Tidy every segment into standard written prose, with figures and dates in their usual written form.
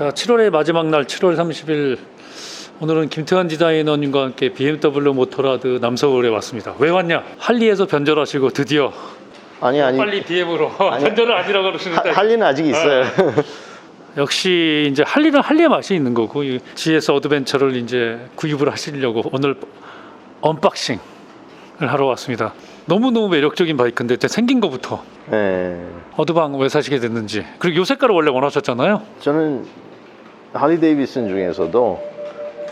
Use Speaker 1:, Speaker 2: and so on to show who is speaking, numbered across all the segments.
Speaker 1: 자, 7월의 마지막 날 7월 30일 오늘은 김태환 디자이너님과 함께 BMW 모터라드 남서울에 왔습니다. 왜 왔냐? 할리에서 변절하시고 드디어
Speaker 2: 아니
Speaker 1: 빨리 BM으로 변절은 아니라고 그러시는데
Speaker 2: 할리는 아직 있어요.
Speaker 1: 역시 이제 할리는 할리의 맛이 있는 거고 이 GS 어드벤처를 이제 구입을 하시려고 오늘 언박싱을 하러 왔습니다. 너무너무 매력적인 바이크인데 생긴 거부터
Speaker 2: 네.
Speaker 1: 어드방 왜 사시게 됐는지, 그리고 요 색깔을 원래 원하셨잖아요.
Speaker 2: 저는 할리 데이비슨 중에서도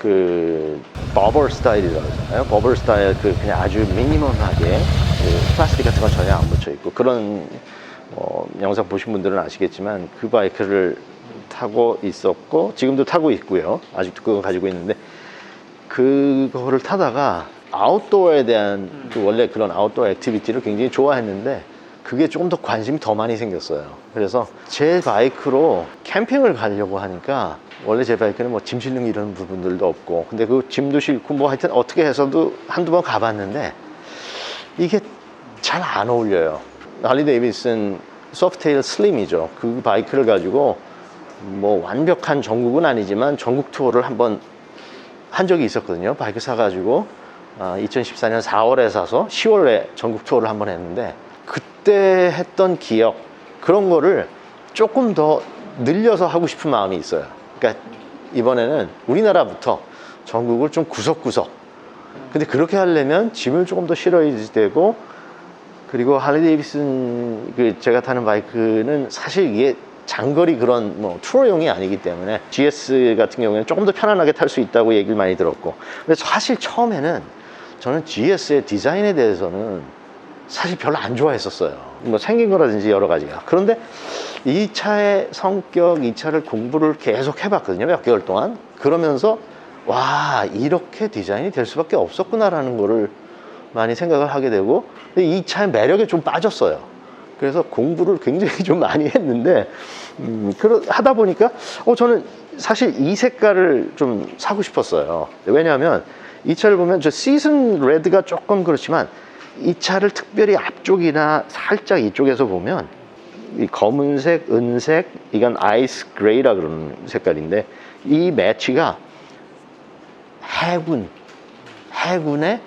Speaker 2: 그 버블 스타일이라고 하잖아요. 버블 스타일 그냥 아주 미니멈하게 그 플라스틱 같은 거 전혀 안 붙여 있고 그런 영상 보신 분들은 아시겠지만 그 바이크를 타고 있었고 지금도 타고 있고요. 아직도 그거 가지고 있는데 그거를 타다가 아웃도어에 대한 그 원래 그런 아웃도어 액티비티를 굉장히 좋아했는데 그게 조금 더 관심이 더 많이 생겼어요. 그래서 제 바이크로 캠핑을 가려고 하니까 원래 제 바이크는 뭐 짐 실는 이런 부분들도 없고 근데 그 짐도 싣고 뭐 하여튼 어떻게 해서도 한두 번 가봤는데 이게 잘 안 어울려요. 할리 데이비슨 소프트테일 슬림이죠. 그 바이크를 가지고 뭐 완벽한 전국은 아니지만 전국 투어를 한번 한 적이 있었거든요. 바이크 사가지고 2014년 4월에 사서 10월에 전국 투어를 한번 했는데 그때 했던 기억 그런 거를 조금 더 늘려서 하고 싶은 마음이 있어요. 그러니까 이번에는 우리나라부터 전국을 좀 구석구석, 근데 그렇게 하려면 짐을 조금 더 실어야 되고, 그리고 할리 데이비슨 제가 타는 바이크는 사실 이게 장거리 그런 뭐 투어용이 아니기 때문에 GS 같은 경우에는 조금 더 편안하게 탈 수 있다고 얘기를 많이 들었고, 근데 사실 처음에는 저는 GS의 디자인에 대해서는 사실 별로 안 좋아했었어요. 뭐 생긴 거라든지 여러 가지가. 그런데 이 차의 성격, 이 차를 공부를 계속 해봤거든요. 몇 개월 동안. 그러면서 와, 이렇게 디자인이 될 수밖에 없었구나라는 거를 많이 생각을 하게 되고, 이 차의 매력에 좀 빠졌어요. 그래서 공부를 굉장히 좀 많이 했는데 하다 보니까 저는 사실 이 색깔을 좀 사고 싶었어요. 왜냐하면 이 차를 보면 저 시즌 레드가 조금 그렇지만 이 차를 특별히 앞쪽이나 살짝 이쪽에서 보면 이 검은색, 은색, 이건 아이스 그레이라 그러는 색깔인데 이 매치가 해군의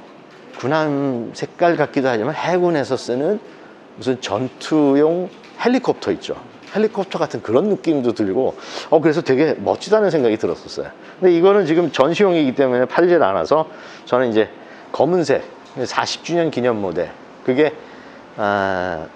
Speaker 2: 군함 색깔 같기도 하지만 해군에서 쓰는 무슨 전투용 헬리콥터 있죠. 헬리콥터 같은 그런 느낌도 들고 그래서 되게 멋지다는 생각이 들었었어요. 근데 이거는 지금 전시용이기 때문에 팔질 않아서 저는 이제 검은색 40주년 기념 모델 그게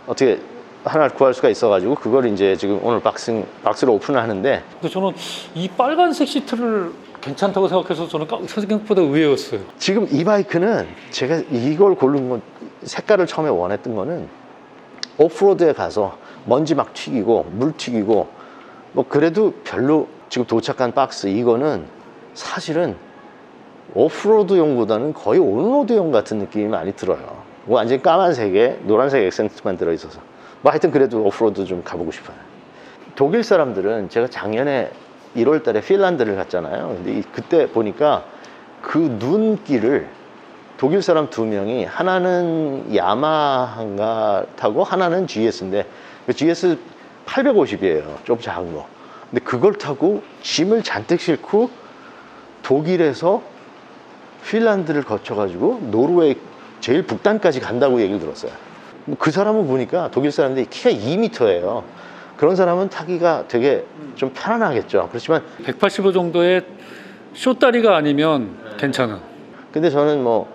Speaker 2: 어떻게 하나 구할 수가 있어가지고 그걸 이제 지금 오늘 박스로 오픈을 하는데,
Speaker 1: 근데 저는 이 빨간색 시트를 괜찮다고 생각해서 저는 생각보다 의외였어요.
Speaker 2: 지금 이 바이크는 제가 이걸 고른 건 색깔을 처음에 원했던 거는 오프로드에 가서 먼지 막 튀기고 물 튀기고 뭐 그래도 별로 지금 도착한 박스 이거는 사실은 오프로드용보다는 거의 온로드용 같은 느낌이 많이 들어요. 뭐 완전히 까만색에 노란색 액센트만 들어있어서 뭐 하여튼 그래도 오프로드 좀 가보고 싶어요. 독일 사람들은 제가 작년에 1월 달에 핀란드를 갔잖아요. 근데 그때 보니까 그 눈길을 독일 사람 2명이 하나는 야마하인가 타고 하나는 GS인데 GS 850이에요. 좀 작은 거. 근데 그걸 타고 짐을 잔뜩 싣고 독일에서 핀란드를 거쳐가지고 노르웨이 제일 북단까지 간다고 얘기를 들었어요. 그 사람은 보니까 독일 사람인데 키가 2m예요. 그런 사람은 타기가 되게 좀 편안하겠죠. 그렇지만
Speaker 1: 185 정도의 쇼다리가 아니면 괜찮은.
Speaker 2: 근데 저는 뭐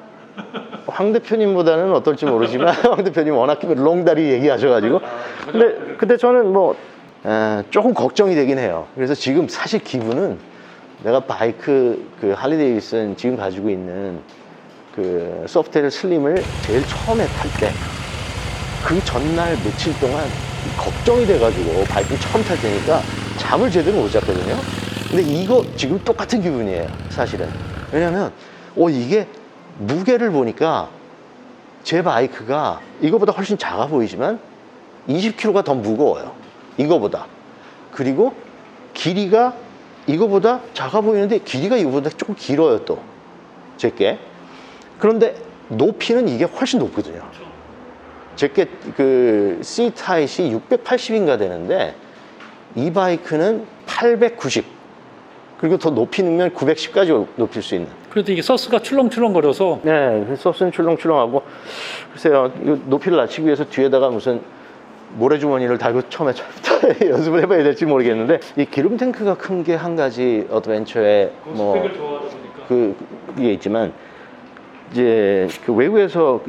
Speaker 2: 황 대표님보다는 어떨지 모르지만 황 대표님 워낙 롱다리 얘기하셔가지고 근데 저는 뭐 조금 걱정이 되긴 해요. 그래서 지금 사실 기분은 내가 바이크 그 할리 데이비슨 지금 가지고 있는 그 소프트테일 슬림을 제일 처음에 탈 때 그 전날 며칠 동안 걱정이 돼가지고 바이크 처음 탈 때니까 잠을 제대로 못 잤거든요. 근데 이거 지금 똑같은 기분이에요, 사실은. 왜냐면 이게 무게를 보니까 제 바이크가 이거보다 훨씬 작아 보이지만 20kg가 더 무거워요, 이거보다. 그리고 길이가 이거보다 작아 보이는데 길이가 이거보다 조금 길어요, 또 제게. 그런데 높이는 이게 훨씬 높거든요. 제게 그 시트 하이트이 680인가 되는데 이 바이크는 890. 그리고 더 높이 넣으면 910까지 높일 수 있는.
Speaker 1: 그래도 이게 서스가 출렁출렁거려서
Speaker 2: 네, 서스는 출렁출렁하고. 글쎄요, 이거 높이를 낮추기 위해서 뒤에다가 무슨 모래주머니를 달고 처음에 연습을 해봐야 될지 모르겠는데, 이 기름 탱크가 큰 게 한 가지 어드벤처에 뭐
Speaker 1: 스펙을 좋아하다 보니까
Speaker 2: 그게 있지만, 이제 그 외국에서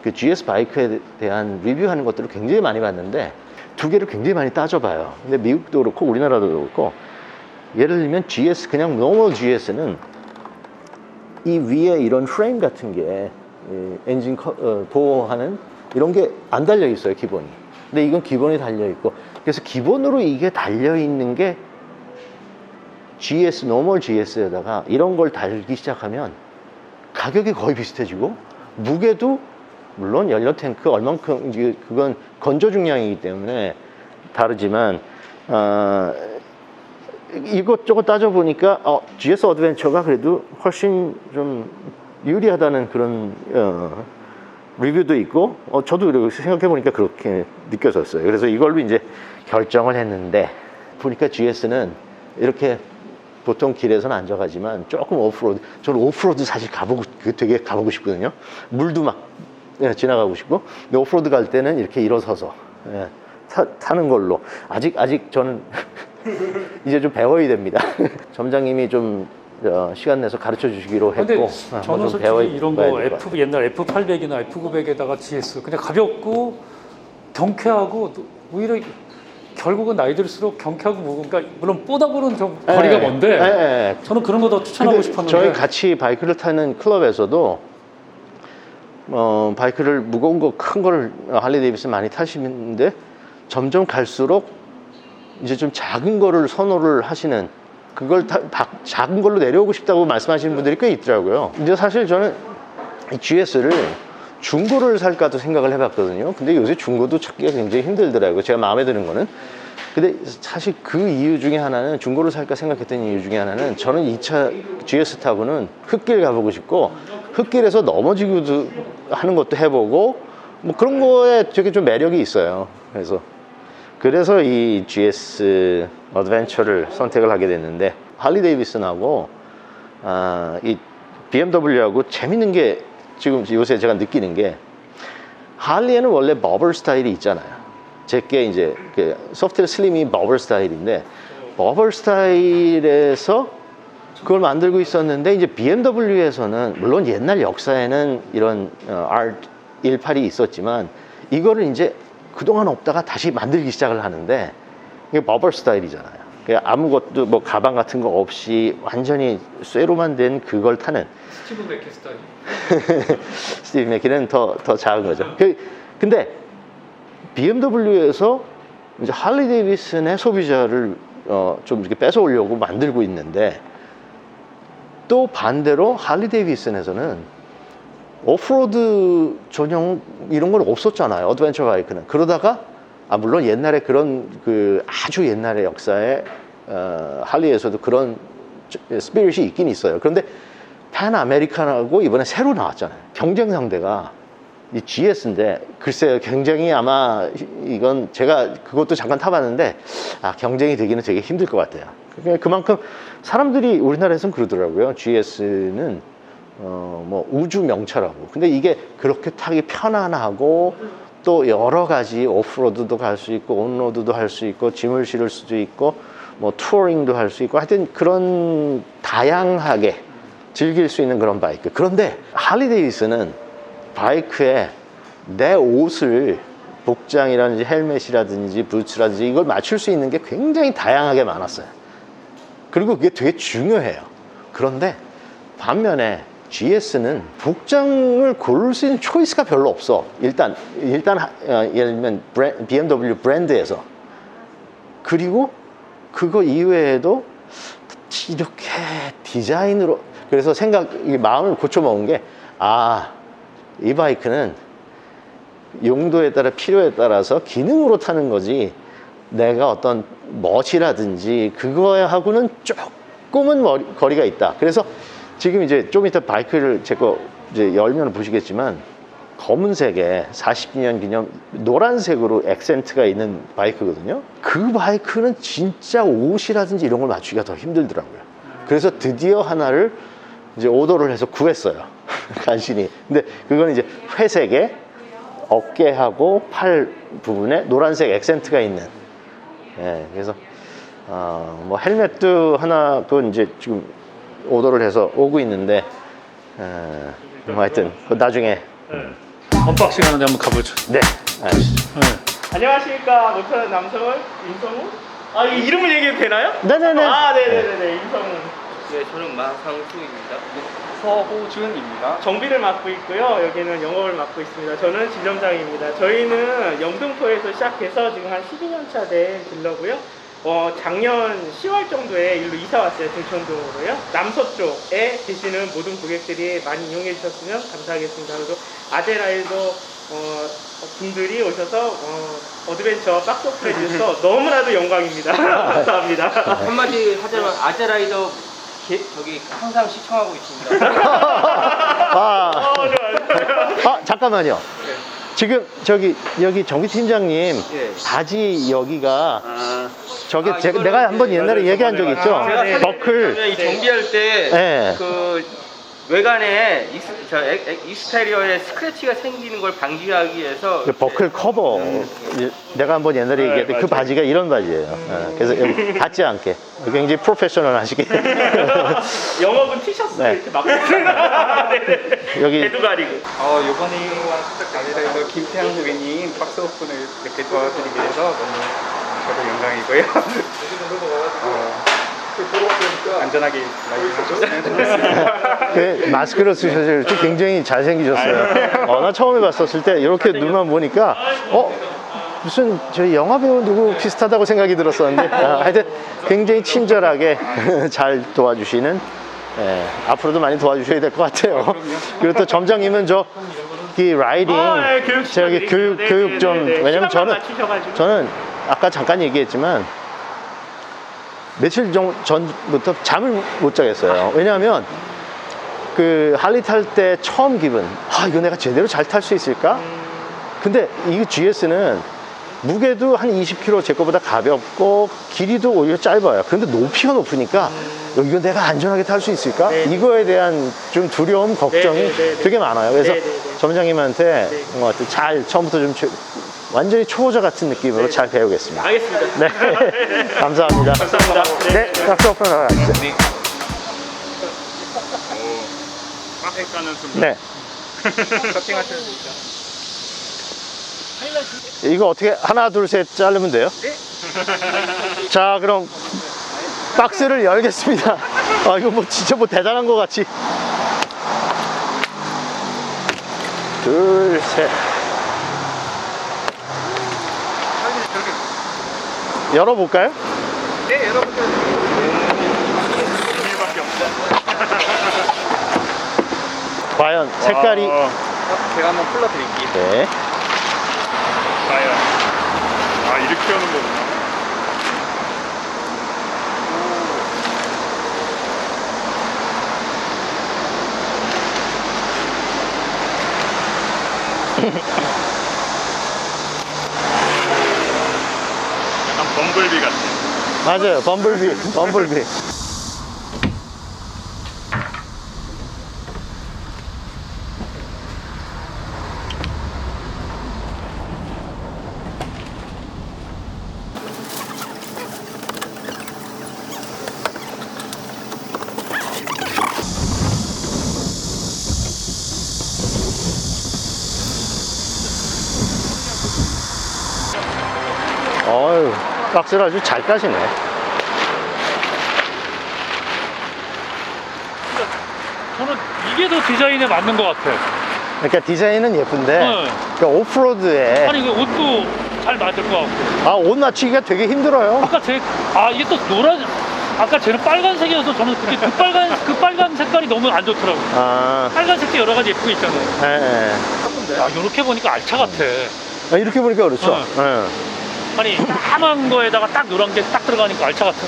Speaker 2: 그 GS 바이크에 대한 리뷰하는 것들을 굉장히 많이 봤는데 두 개를 굉장히 많이 따져봐요. 근데 미국도 그렇고 우리나라도 그렇고, 예를 들면 GS, 그냥 노멀 GS는 이 위에 이런 프레임 같은 게 엔진 보호하는 이런 게 안 달려 있어요, 기본이. 근데 이건 기본이 달려 있고, 그래서 기본으로 이게 달려 있는 게 GS, 노멀 GS에다가 이런 걸 달기 시작하면 가격이 거의 비슷해지고, 무게도 물론 연료 탱크 얼만큼, 그건 건조 중량이기 때문에 다르지만, 이것저것 따져보니까 GS 어드벤처가 그래도 훨씬 좀 유리하다는 그런 리뷰도 있고, 저도 생각해보니까 그렇게 느껴졌어요. 그래서 이걸로 이제 결정을 했는데, 보니까 GS는 이렇게 보통 길에서는 안 저가지만 조금 오프로드, 저는 오프로드 사실 되게 가보고 싶거든요. 물도 막 지나가고 싶고. 근데 오프로드 갈 때는 이렇게 일어서서 타는 걸로. 아직 저는 이제 좀 배워야 됩니다. 점장님이 좀 시간 내서 가르쳐 주시기로 했고.
Speaker 1: 근데 저는
Speaker 2: 좀
Speaker 1: 솔직히 이런 거 옛날 F800이나 F900에다가 GS 그냥 가볍고 경쾌하고, 오히려 결국은 나이 들수록 경쾌하고 무거운, 그러니까 물론 뽀다보는 좀 거리가 먼데 저는 그런 거 더 추천하고 싶었는데,
Speaker 2: 저희 같이 바이크를 타는 클럽에서도 바이크를 무거운 거 큰 거를 할리 데이비슨 많이 타시는데, 점점 갈수록 이제 좀 작은 거를 선호를 하시는, 그걸 작은 걸로 내려오고 싶다고 말씀하시는 분들이 꽤 있더라고요. 근데 사실 저는 이 GS를 중고를 살까도 생각을 해봤거든요. 근데 요새 중고도 찾기가 굉장히 힘들더라고요, 제가 마음에 드는 거는. 근데 사실 그 이유 중에 하나는, 중고를 살까 생각했던 이유 중에 하나는, 저는 2차 GS 타고는 흙길 가보고 싶고, 흙길에서 넘어지고 하는 것도 해보고, 뭐 그런 거에 되게 좀 매력이 있어요. 그래서 이 GS 어드벤처를 선택을 하게 됐는데, 할리 데이비슨하고 이 BMW하고 재밌는 게, 지금 요새 제가 느끼는 게, 할리에는 원래 버블 스타일이 있잖아요. 제게 이제 그 소프트웨어 슬림이 버블 스타일인데, 버블 스타일에서 그걸 만들고 있었는데, 이제 BMW에서는 물론 옛날 역사에는 이런 R18이 있었지만, 이거를 이제 그동안 없다가 다시 만들기 시작을 하는데, 이게 버블 스타일이잖아요. 아무것도 뭐 가방 같은 거 없이 완전히 쇠로만 된 그걸 타는.
Speaker 1: 스티브 맥키 스타일.
Speaker 2: 스티브 맥키는 더 작은 거죠. 근데 BMW에서 이제 할리 데이비슨의 소비자를 좀 이렇게 뺏어오려고 만들고 있는데, 또 반대로 할리 데이비슨에서는 오프로드 전용 이런 건 없었잖아요, 어드벤처 바이크는. 그러다가 물론 옛날에 그런 아주 옛날의 역사에 할리에서도 그런 스피릿이 있긴 있어요. 그런데 팬 아메리칸하고 이번에 새로 나왔잖아요. 경쟁 상대가 이 GS인데, 글쎄요, 굉장히 아마 이건 제가 그것도 잠깐 타봤는데, 경쟁이 되기는 되게 힘들 것 같아요. 그만큼 사람들이 우리나라에서는 그러더라고요. GS는 뭐 우주 명차라고. 근데 이게 그렇게 타기 편안하고, 또 여러 가지 오프로드도 갈 수 있고, 온로드도 할 수 있고, 짐을 실을 수도 있고, 뭐 투어링도 할 수 있고, 하여튼 그런 다양하게 즐길 수 있는 그런 바이크. 그런데 할리 데이비슨은 바이크에 내 옷을, 복장이라든지 헬멧이라든지 부츠라든지 이걸 맞출 수 있는 게 굉장히 다양하게 많았어요. 그리고 그게 되게 중요해요. 그런데 반면에 GS는 복장을 고를 수 있는 초이스가 별로 없어. 일단 예를 들면 BMW 브랜드에서. 그리고 그거 이외에도 이렇게 디자인으로, 그래서 마음을 고쳐먹은 게, 이 바이크는 용도에 따라, 필요에 따라서 기능으로 타는 거지, 내가 어떤 멋이라든지 그거하고는 조금은 거리가 있다. 그래서 지금 이제 좀 이따 바이크를 제 거 이제 열면 보시겠지만, 검은색에 40주년 기념 노란색으로 액센트가 있는 바이크거든요. 그 바이크는 진짜 옷이라든지 이런 걸 맞추기가 더 힘들더라고요. 그래서 드디어 하나를 이제 오더를 해서 구했어요. 간신히. 근데 그건 이제 회색에 어깨하고 팔 부분에 노란색 액센트가 있는. 예, 그래서 뭐 헬멧도 하나 또 이제 지금 오더를 해서 오고 있는데, 뭐 하여튼 나중에
Speaker 1: 언박싱 하는데 한번 가보죠.
Speaker 2: 네, 아시죠.
Speaker 1: 네.
Speaker 3: 안녕하십니까. 모터는 남성은 임성우? 아, 이 이름을 얘기해도 되나요?
Speaker 2: 네네네.
Speaker 3: 아, 네네네네. 임성우.
Speaker 4: 네, 저는 마상수입니다. 서호준입니다.
Speaker 3: 정비를 맡고 있고요. 여기는 영업을 맡고 있습니다. 저는 지점장입니다. 저희는 영등포에서 시작해서 지금 한 12년 차 된 딜러고요. 작년 10월 정도에 일로 이사 왔어요. 등촌동으로요. 남서쪽에 계시는 모든 고객들이 많이 이용해 주셨으면 감사하겠습니다. 그리고 아제라이더 분들이 오셔서 어드벤처 박스 오픈해 주셔서 너무나도 영광입니다. 감사합니다.
Speaker 4: 한마디 하자면 아제라이더 저기 항상 시청하고 있습니다.
Speaker 2: 잠깐만요. 지금 여기 정비팀장님
Speaker 4: 예.
Speaker 2: 바지 여기가 저게
Speaker 4: 이거는
Speaker 2: 내가 한번
Speaker 4: 이제
Speaker 2: 옛날에 얘기한 적 있죠?
Speaker 3: 제가 네.
Speaker 2: 버클.
Speaker 4: 이 정비할 때
Speaker 2: 네.
Speaker 4: 그 외관에 익스테리어에 스크래치가 생기는 걸 방지하기 위해서
Speaker 2: 그 버클 커버. 내가 한번 옛날에 얘기했던 그 바지가 이런 바지예요. 그래서 여기 닿지 않게 굉장히 프로페셔널 하시게.
Speaker 3: 영업은 티셔츠를
Speaker 2: 네.
Speaker 3: 이렇게 맡고 있습니다. 네.
Speaker 2: 여기
Speaker 3: 배도 가리고.
Speaker 5: 요번에 아제라이더 김태형 고객님 박스 오픈을 이렇게 도와드리게 돼서 너무 저도 영광이고요. 안전하게 라이딩하고
Speaker 2: 그 마스크를 쓰셔서 굉장히 잘생기셨어요. 나 처음에 봤었을 때 이렇게 눈만 보니까 무슨 저희 영화 배우 누구 비슷하다고 생각이 들었었는데 하여튼 굉장히 친절하게 잘 도와주시는, 앞으로도 많이 도와주셔야 될 것 같아요. 그리고 또 점장님은 이 라이딩
Speaker 3: 네, 교육
Speaker 2: 저기
Speaker 3: 시켜드리고.
Speaker 2: 교육 좀, 왜냐면
Speaker 3: 맞추셔가지고.
Speaker 2: 저는 아까 잠깐 얘기했지만 며칠 전부터 잠을 못 자겠어요. 왜냐하면 그 할리 탈 때 처음 기분, 이거 내가 제대로 잘 탈 수 있을까? 근데 이 GS는 무게도 한 20kg 제 거보다 가볍고 길이도 오히려 짧아요. 그런데 높이가 높으니까 이거 내가 안전하게 탈 수 있을까?
Speaker 3: 네.
Speaker 2: 이거에 대한 좀 두려움, 걱정이
Speaker 3: 네, 네, 네, 네.
Speaker 2: 되게 많아요. 그래서
Speaker 3: 네, 네, 네.
Speaker 2: 점장님한테 잘 처음부터 좀 완전히 초보자 같은 느낌으로
Speaker 3: 네.
Speaker 2: 잘 배우겠습니다.
Speaker 3: 알겠습니다.
Speaker 2: 네, 감사합니다.
Speaker 3: 감사합니다.
Speaker 2: 네, 박스 오픈 나가시죠.
Speaker 5: 색깔은 좀
Speaker 2: 네.
Speaker 5: 커팅하셔도 되죠.
Speaker 2: 이거 어떻게 하나 둘 셋 자르면 돼요? 자, 그럼 박스를 열겠습니다. 이거 뭐 진짜 뭐 대단한 것 같이. 둘, 셋. 열어볼까요?
Speaker 5: 네, 여러분들. 일밖에 없죠.
Speaker 2: 과연 색깔이.
Speaker 5: 제가 한번 풀러드릴게요.
Speaker 2: 네.
Speaker 5: 과연. 이렇게 하는 거구나. 약간 범블비 같아.
Speaker 2: 맞아요. 범블비. 박스를 아주 잘 까시네.
Speaker 1: 저는 이게 더 디자인에 맞는 것 같아.
Speaker 2: 그러니까 디자인은 예쁜데,
Speaker 1: 네.
Speaker 2: 그러니까 오프로드에
Speaker 1: 아니 그 옷도 잘 맞을 것 같고.
Speaker 2: 옷 맞추기가 되게 힘들어요.
Speaker 1: 아까 이게 또 노란. 아까 쟤는 빨간색이어서 저는 그 빨간 색깔이 너무 안 좋더라고요. 빨간색도 여러 가지 예쁘게 있잖아요.
Speaker 2: 네.
Speaker 1: 이렇게 보니까 알차 같아.
Speaker 2: 이렇게 보니까 그렇죠.
Speaker 1: 네. 아니 까만 거에다가 딱 노란 게 딱 들어가니까 알차 같은.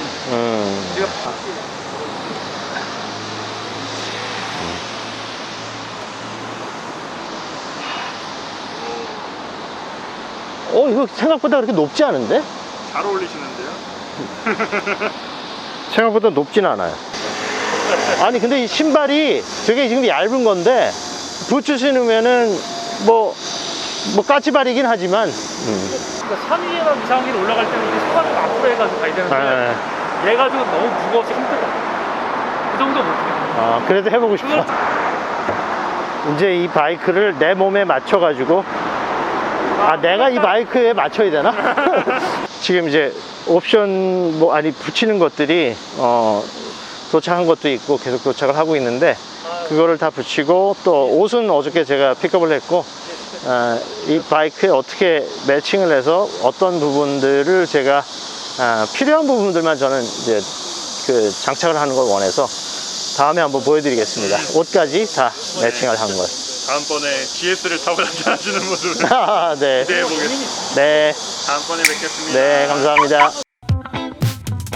Speaker 2: 이거 생각보다 그렇게 높지 않은데?
Speaker 5: 잘 어울리시는데요?
Speaker 2: 생각보다 높진 않아요. 아니 근데 이 신발이 되게 지금 얇은 건데 부츠 신으면은 뭐 까치발이긴 하지만
Speaker 1: 그러니까 3위나 이상위로 올라갈 때는 이게 소가를 앞으로 해가지고 가야 되는데 얘가 좀 너무 무거워서 힘들어. 그 정도 못해.
Speaker 2: 그래도 해보고 싶어. 이제 이 바이크를 내 몸에 맞춰가지고 내가 이 바이크에 맞춰야 되나? 지금 이제 옵션 붙이는 것들이 도착한 것도 있고 계속 도착을 하고 있는데 그거를 다 붙이고 또 옷은 어저께 제가 픽업을 했고 이 바이크에 어떻게 매칭을 해서 어떤 부분들을 제가 필요한 부분들만 저는 이제 그 장착을 하는 걸 원해서 다음에 한번 보여드리겠습니다. 옷까지 다 매칭을 한 걸.
Speaker 5: 다음번에 GS를 타고 나타나시는 모습을
Speaker 2: 네.
Speaker 5: 기대해보겠습니다.
Speaker 2: 네.
Speaker 5: 다음번에 뵙겠습니다.
Speaker 2: 네, 감사합니다.